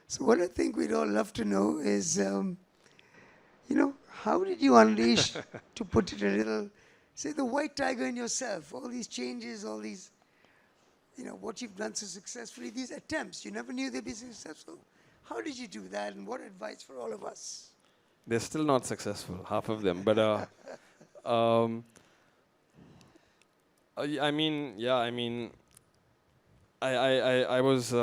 So what I think we'd all love to know is, how did you unleash, to put it a little, say, the white tiger in yourself, all these changes, all these, what you've done so successfully, these attempts, you never knew they'd be successful. How did you do that, and what advice for all of us? They're still not successful, half of them. But um, I mean, yeah, I mean, I was,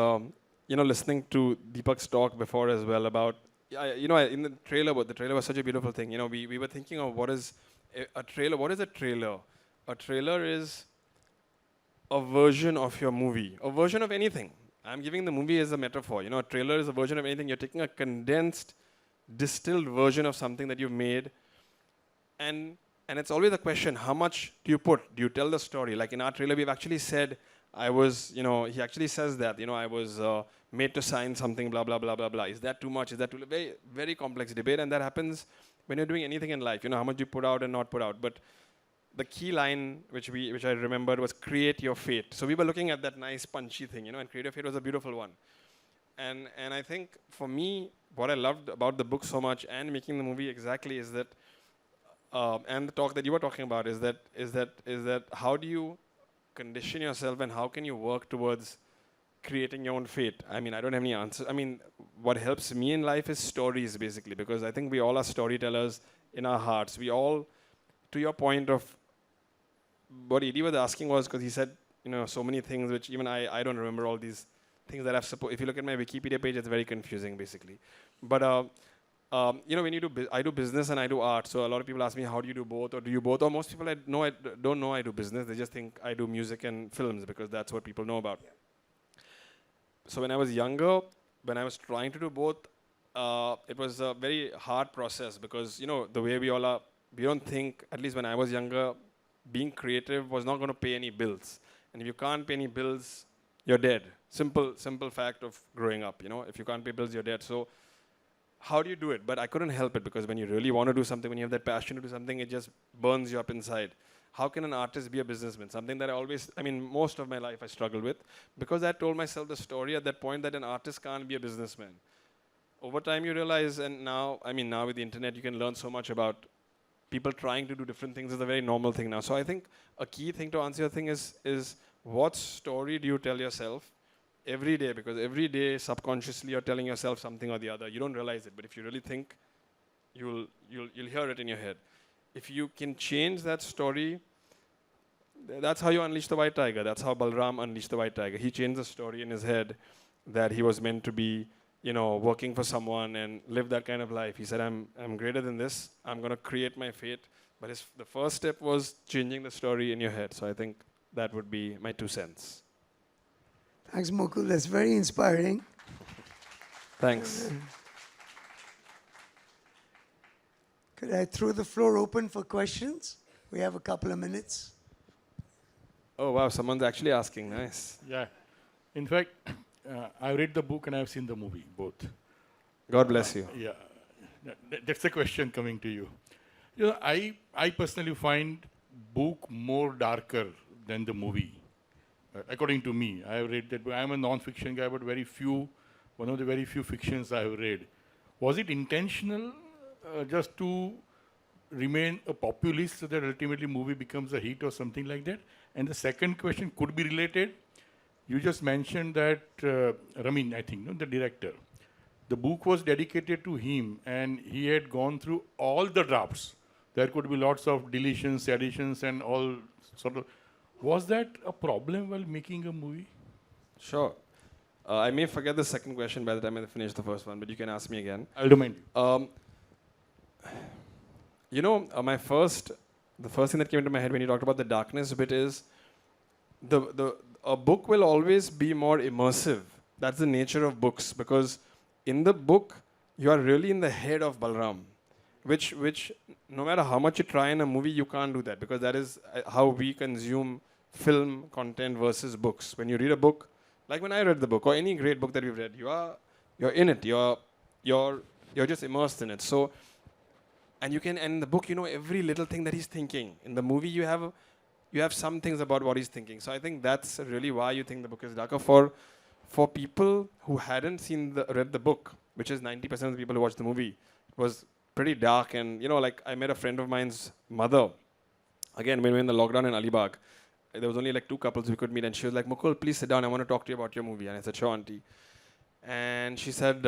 listening to Deepak's talk before as well about, in the trailer, but the trailer was such a beautiful thing. We were thinking of what is a trailer. What is a trailer? A trailer is a version of your movie, a version of anything. I'm giving the movie as a metaphor. A trailer is a version of anything. You're taking a condensed, distilled version of something that you've made, and it's always a question, how much do you put? Do you tell the story? Like in our trailer, we've actually said, he actually says that, I was made to sign something, blah, blah, blah, blah, blah. Is that too much? Is that too very, very complex debate, and that happens when you're doing anything in life, how much you put out and not put out. But the key line which I remembered was create your fate. So we were looking at that nice punchy thing, and create your fate was a beautiful one. And I think for me, what I loved about the book so much and making the movie exactly is that, and the talk that you were talking about is that how do you condition yourself and how can you work towards creating your own fate? I mean, I don't have any answer. I mean, what helps me in life is stories, basically, because I think we all are storytellers in our hearts. We all, to your point of what Edie was asking was, because he said, so many things which even I don't remember all these things that I've if you look at my Wikipedia page, it's very confusing, basically. But when you do, I do business and I do art. So a lot of people ask me, how do you do both, or do you both? Or most people don't know I do business. They just think I do music and films because that's what people know about. Yeah. So when I was younger, when I was trying to do both, it was a very hard process because the way we all are, we don't think, at least when I was younger, being creative was not going to pay any bills. And if you can't pay any bills, you're dead. Simple fact of growing up. If you can't pay bills, you're dead. So how do you do it? But I couldn't help it because when you really want to do something, when you have that passion to do something, it just burns you up inside. How can an artist be a businessman? Something that most of my life I struggled with because I told myself the story at that point that an artist can't be a businessman. Over time you realize, and now with the internet, you can learn so much about people trying to do different things is a very normal thing now. So I think a key thing to answer your thing is what story do you tell yourself every day? Because every day subconsciously you're telling yourself something or the other. You don't realize it, but if you really think, you'll hear it in your head. If you can change that story, that's how you unleash the white tiger. That's how Balram unleashed the white tiger. He changed the story in his head that he was meant to be, working for someone and live that kind of life. He said, I'm greater than this. I'm going to create my fate. But the first step was changing the story in your head. So I think that would be my 2 cents. Thanks, Mukul. That's very inspiring. Thanks. Could I throw the floor open for questions? We have a couple of minutes. Oh, wow. Someone's actually asking. Nice. Yeah. In fact, I read the book and I've seen the movie, both. God bless you. Yeah. That's the question coming to you. I personally find book more darker than the movie. According to me, I have read that book. I'm a non-fiction guy, but one of the very few fictions I have read. Was it intentional just to remain a populist so that ultimately movie becomes a hit or something like that? And the second question could be related. You just mentioned that Ramin, I think, the director, the book was dedicated to him and he had gone through all the drafts. There could be lots of deletions, additions and all sort of. Was that a problem while making a movie? Sure. I may forget the second question by the time I finish the first one, but you can ask me again. I'll remind you. The first thing that came into my head when you talked about the darkness bit is a book will always be more immersive. That's the nature of books, because in the book, you are really in the head of Balram, which no matter how much you try in a movie, you can't do that, because that is how we consume film content versus books. When you read a book, like when I read the book, or any great book that we've read, you're in it, you're just immersed in it. So, and in the book, every little thing that he's thinking. In the movie, you have some things about what he's thinking. So I think that's really why you think the book is darker. For people who hadn't read the book, which is 90% of the people who watched the movie, it was pretty dark. And like I met a friend of mine's mother. Again, when we were in the lockdown in Alibag, there was only like 2 couples we could meet, and she was like, "Mukul, please sit down. I want to talk to you about your movie." And I said, "Sure, auntie." And she said,